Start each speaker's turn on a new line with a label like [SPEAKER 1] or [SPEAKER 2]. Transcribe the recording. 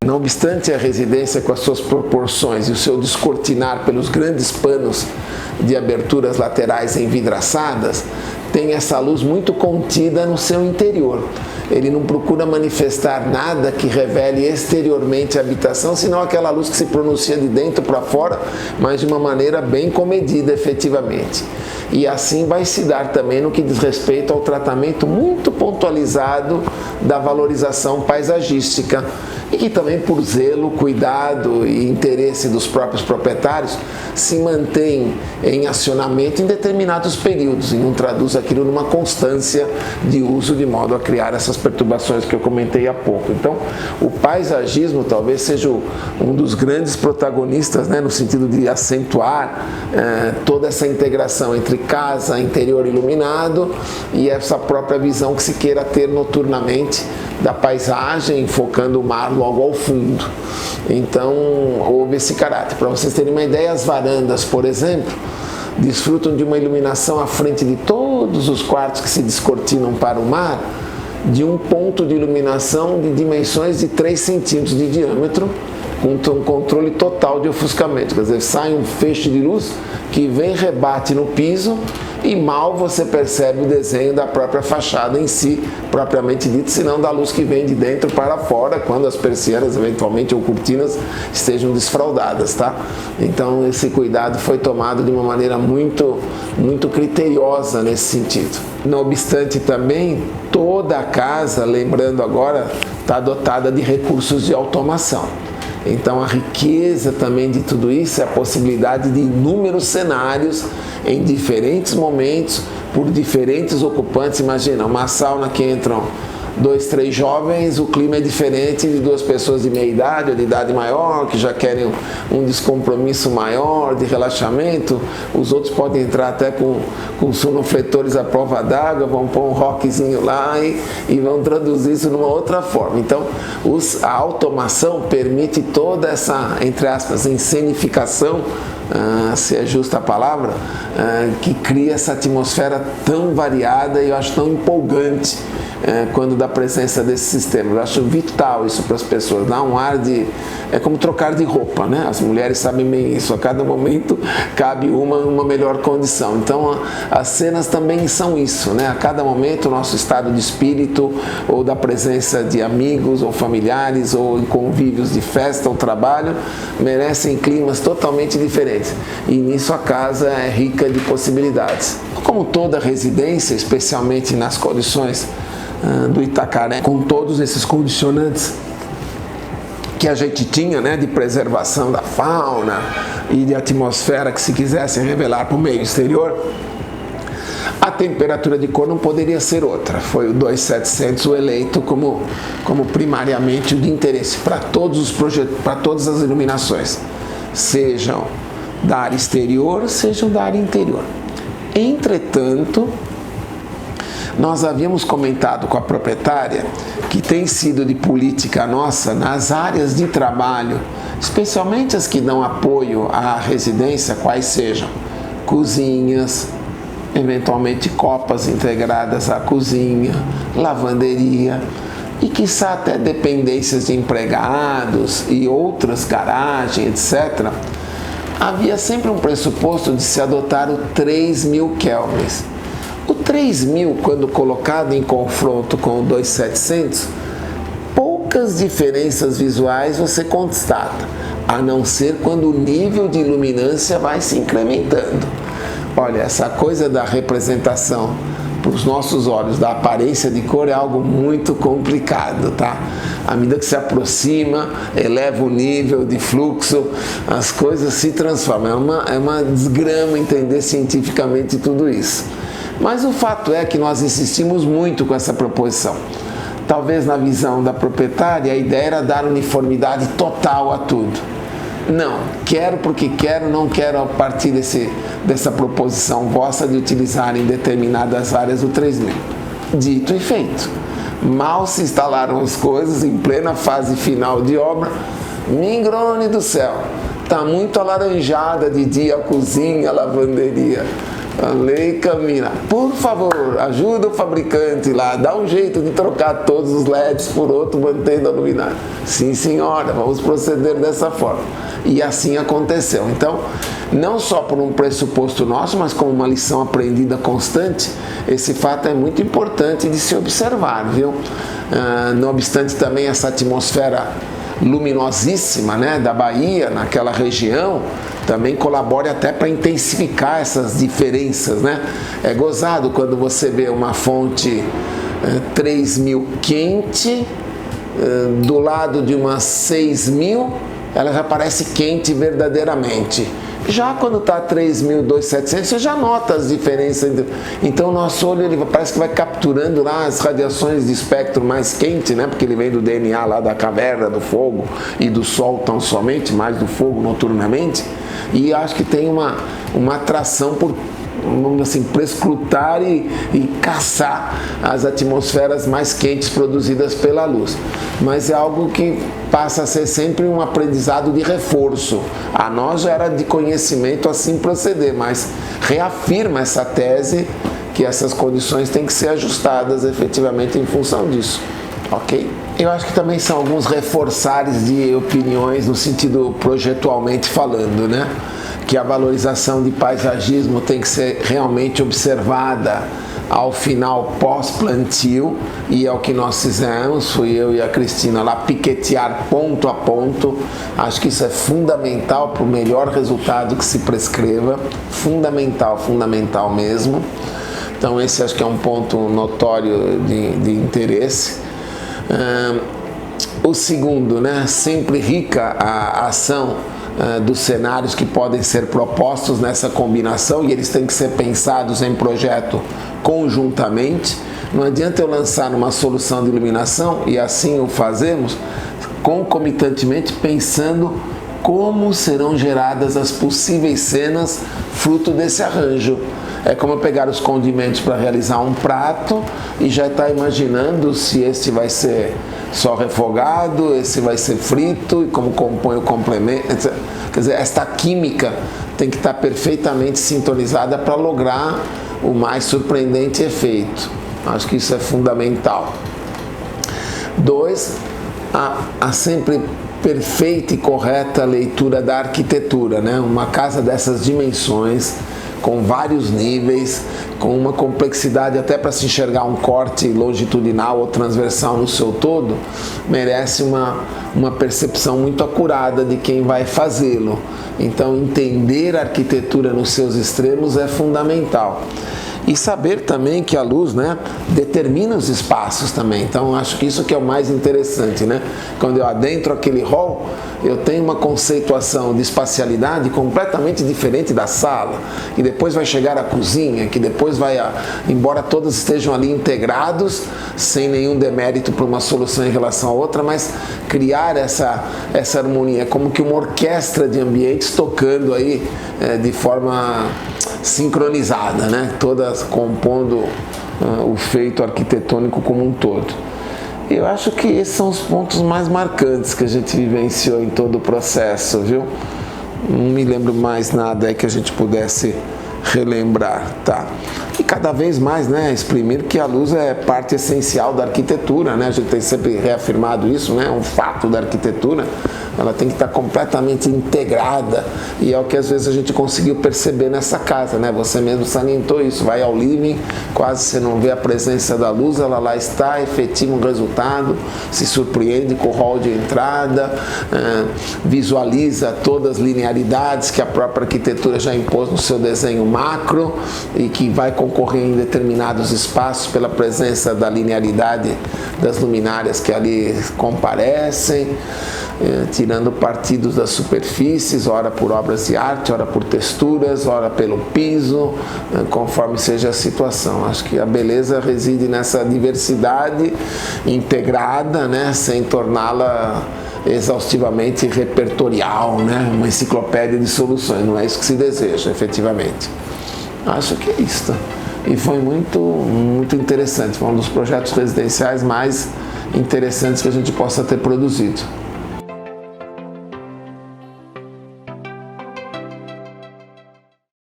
[SPEAKER 1] Não obstante a residência com as suas proporções e o seu descortinar pelos grandes panos de aberturas laterais envidraçadas, tem essa luz muito contida no seu interior. Ele não procura manifestar nada que revele exteriormente a habitação, senão aquela luz que se pronuncia de dentro para fora, mas de uma maneira bem comedida efetivamente. E assim vai se dar também no que diz respeito ao tratamento muito pontualizado da valorização paisagística, e que também por zelo, cuidado e interesse dos próprios proprietários se mantém em acionamento em determinados períodos e não traduz aquilo numa constância de uso de modo a criar essas perturbações que eu comentei há pouco. Então, o paisagismo talvez seja um dos grandes protagonistas, né, no sentido de acentuar toda essa integração entre casa, interior iluminado e essa própria visão que se queira ter noturnamente da paisagem, focando o mar logo ao fundo. Então, houve esse caráter. Para vocês terem uma ideia, as varandas, por exemplo, desfrutam de uma iluminação à frente de todos os quartos que se descortinam para o mar, de um ponto de iluminação de dimensões de 3 centímetros de diâmetro, com um controle total de ofuscamento. Quer dizer, sai um feixe de luz que vem, rebate no piso e mal você percebe o desenho da própria fachada em si, propriamente dito, senão da luz que vem de dentro para fora, quando as persianas, eventualmente, ou cortinas, estejam desfraldadas, tá? Então, esse cuidado foi tomado de uma maneira muito criteriosa nesse sentido. Não obstante também, toda a casa, lembrando agora, está dotada de recursos de automação. Então, a riqueza também de tudo isso é a possibilidade de inúmeros cenários em diferentes momentos, por diferentes ocupantes. Imagina, uma sauna que entram 2, 3 jovens, o clima é diferente de 2 pessoas de meia idade ou de idade maior, que já querem um descompromisso maior, de relaxamento. Os outros podem entrar até com sonofletores à prova d'água, vão pôr um rockzinho lá e vão traduzir isso numa outra forma. Então, a automação permite toda essa, entre aspas, encenificação, se é justa a palavra, que cria essa atmosfera tão variada e eu acho tão empolgante quando da presença desse sistema. Eu acho vital isso para as pessoas, dá um ar de... é como trocar de roupa, né? As mulheres sabem bem isso, a cada momento cabe uma melhor condição. Então as cenas também são isso, né? A cada momento o nosso estado de espírito, ou da presença de amigos ou familiares, ou em convívios de festa ou trabalho, merecem climas totalmente diferentes. E nisso a casa é rica de possibilidades. Como toda residência, especialmente nas condições do Itacaré, com todos esses condicionantes que a gente tinha, né, de preservação da fauna e de atmosfera que se quisesse revelar para o meio exterior, a temperatura de cor não poderia ser outra. Foi o 2700 o eleito como primariamente o de interesse para todos os projetos, para todas as iluminações, sejam da área exterior, sejam da área interior. Entretanto, nós havíamos comentado com a proprietária que tem sido de política nossa nas áreas de trabalho, especialmente as que dão apoio à residência, quais sejam cozinhas, eventualmente copas integradas à cozinha, lavanderia e quiçá até dependências de empregados e outras, garagem, etc. Havia sempre um pressuposto de se adotar o 3000 kelvins. O 3000, quando colocado em confronto com o 2700, poucas diferenças visuais você constata, a não ser quando o nível de iluminância vai se incrementando. Olha, essa coisa da representação para os nossos olhos da aparência de cor é algo muito complicado, tá? À medida que se aproxima, eleva o nível de fluxo, as coisas se transformam. É uma desgrama entender cientificamente tudo isso. Mas o fato é que nós insistimos muito com essa proposição. Talvez na visão da proprietária a ideia era dar uniformidade total a tudo. Não, quero porque quero, não quero a partir dessa proposição vossa de utilizar em determinadas áreas o 3000. Dito e feito. Mal se instalaram as coisas, em plena fase final de obra, Mingrone do céu, está muito alaranjada de dia a cozinha, a lavanderia. A lei camina. Por favor, ajuda o fabricante lá, dá um jeito de trocar todos os LEDs por outro, mantendo a luminária. Sim, senhora, vamos proceder dessa forma. E assim aconteceu. Então, não só por um pressuposto nosso, mas como uma lição aprendida constante, esse fato é muito importante de se observar, viu? Não obstante também essa atmosfera luminosíssima, né, da Bahia, naquela região, também colabora até para intensificar essas diferenças, né? É gozado quando você vê uma fonte 3.000 quente, do lado de umas 6.000, ela já parece quente verdadeiramente. Já quando está 3.200, você já nota as diferenças. Então, o nosso olho ele parece que vai capturando lá as radiações de espectro mais quente, né? Porque ele vem do DNA lá da caverna, do fogo e do sol tão somente, mais do fogo noturnamente. E acho que tem uma atração por, vamos assim, prescrutar e caçar as atmosferas mais quentes produzidas pela luz. Mas é algo que passa a ser sempre um aprendizado de reforço. A nós já era de conhecimento assim proceder, mas reafirma essa tese que essas condições têm que ser ajustadas efetivamente em função disso. Ok? Eu acho que também são alguns reforçares de opiniões no sentido projetualmente falando, né? Que a valorização de paisagismo tem que ser realmente observada ao final pós-plantio, e é o que nós fizemos, fui eu e a Cristina lá piquetear ponto a ponto. Acho que isso é fundamental para o melhor resultado que se prescreva, fundamental mesmo. Então esse acho que é um ponto notório de interesse. O segundo, né, sempre rica a ação dos cenários que podem ser propostos nessa combinação, e eles têm que ser pensados em projeto conjuntamente. Não adianta eu lançar uma solução de iluminação, e assim o fazemos, concomitantemente pensando como serão geradas as possíveis cenas fruto desse arranjo. É como eu pegar os condimentos para realizar um prato e já estar imaginando se esse vai ser só refogado, esse vai ser frito, e como compõe o complemento. Quer dizer, esta química tem que estar perfeitamente sintonizada para lograr o mais surpreendente efeito. Acho que isso é fundamental. 2, a sempre perfeita e correta leitura da arquitetura, né? Uma casa dessas dimensões, com vários níveis, com uma complexidade até para se enxergar um corte longitudinal ou transversal no seu todo, merece uma percepção muito acurada de quem vai fazê-lo. Então, entender a arquitetura nos seus extremos é fundamental. E saber também que a luz, né, determina os espaços também. Então, acho que isso que é o mais interessante, né? Quando eu adentro aquele hall, eu tenho uma conceituação de espacialidade completamente diferente da sala, que depois vai chegar à cozinha, que depois vai, embora todos estejam ali integrados, sem nenhum demérito para uma solução em relação à outra, mas criar essa harmonia, como que uma orquestra de ambientes tocando aí de forma sincronizada, né? Todas compondo o feito arquitetônico como um todo. Eu acho que esses são os pontos mais marcantes que a gente vivenciou em todo o processo, viu? Não me lembro mais nada aí que a gente pudesse relembrar, tá? E cada vez mais, né, exprimir que a luz é parte essencial da arquitetura, né? A gente tem sempre reafirmado isso, né? Um fato da arquitetura. Ela tem que estar completamente integrada, e é o que às vezes a gente conseguiu perceber nessa casa, né? Você mesmo salientou isso, vai ao living, quase você não vê a presença da luz, ela lá está, efetiva um resultado, se surpreende com o hall de entrada, visualiza todas as linearidades que a própria arquitetura já impôs no seu desenho macro, e que vai concorrer em determinados espaços pela presença da linearidade das luminárias que ali comparecem, tirando partidos das superfícies, ora por obras de arte, ora por texturas, ora pelo piso, conforme seja a situação. Acho que a beleza reside nessa diversidade integrada, né, sem torná-la exaustivamente repertorial, né, uma enciclopédia de soluções. Não é isso que se deseja, efetivamente. Acho que é isso. E foi muito interessante. Foi um dos projetos residenciais mais interessantes que a gente possa ter produzido.